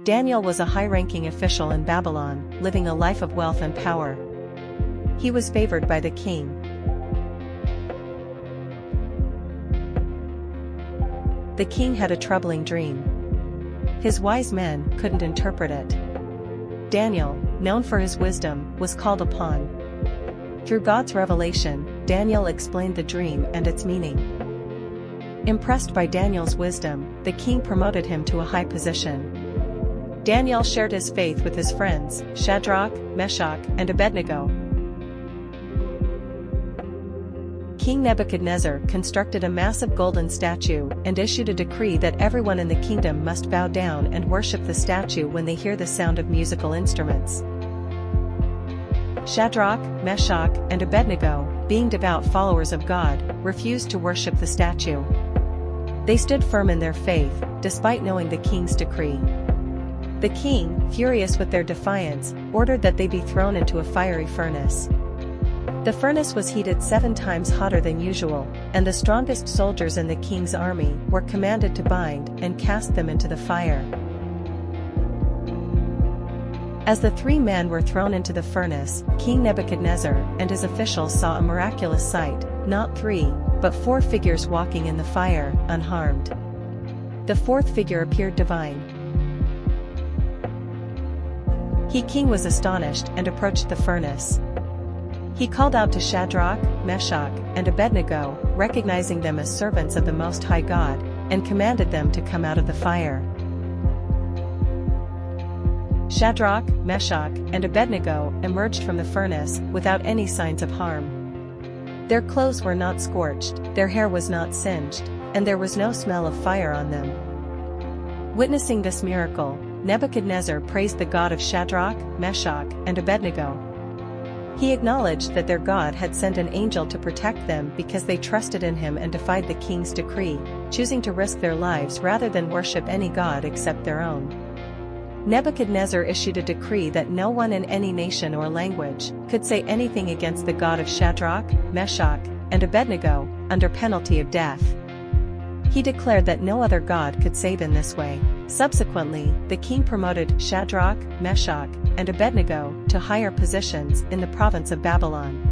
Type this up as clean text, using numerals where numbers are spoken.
Daniel was a high-ranking official in Babylon, living a life of wealth and power. He was favored by the king. The king had a troubling dream. His wise men couldn't interpret it. Daniel, known for his wisdom, was called upon. Through God's revelation, Daniel explained the dream and its meaning. Impressed by Daniel's wisdom, the king promoted him to a high position. Daniel shared his faith with his friends, Shadrach, Meshach, and Abednego. King Nebuchadnezzar constructed a massive golden statue and issued a decree that everyone in the kingdom must bow down and worship the statue when they hear the sound of musical instruments. Shadrach, Meshach, and Abednego, being devout followers of God, refused to worship the statue. They stood firm in their faith, despite knowing the king's decree. The king, furious with their defiance, ordered that they be thrown into a fiery furnace. The furnace was heated 7 times hotter than usual, and the strongest soldiers in the king's army were commanded to bind and cast them into the fire. As the 3 men were thrown into the furnace, King Nebuchadnezzar and his officials saw a miraculous sight, not 3, but 4 figures walking in the fire, unharmed. The 4th figure appeared divine. The king was astonished and approached the furnace. He called out to Shadrach, Meshach, and Abednego, recognizing them as servants of the Most High God, and commanded them to come out of the fire. Shadrach, Meshach, and Abednego emerged from the furnace without any signs of harm. Their clothes were not scorched, their hair was not singed, and there was no smell of fire on them. Witnessing this miracle, Nebuchadnezzar praised the God of Shadrach, Meshach, and Abednego. He acknowledged that their God had sent an angel to protect them because they trusted in him and defied the king's decree, choosing to risk their lives rather than worship any god except their own. Nebuchadnezzar issued a decree that no one in any nation or language could say anything against the God of Shadrach, Meshach, and Abednego, under penalty of death. He declared that no other god could save in this way. Subsequently, the king promoted Shadrach, Meshach, and Abednego to higher positions in the province of Babylon.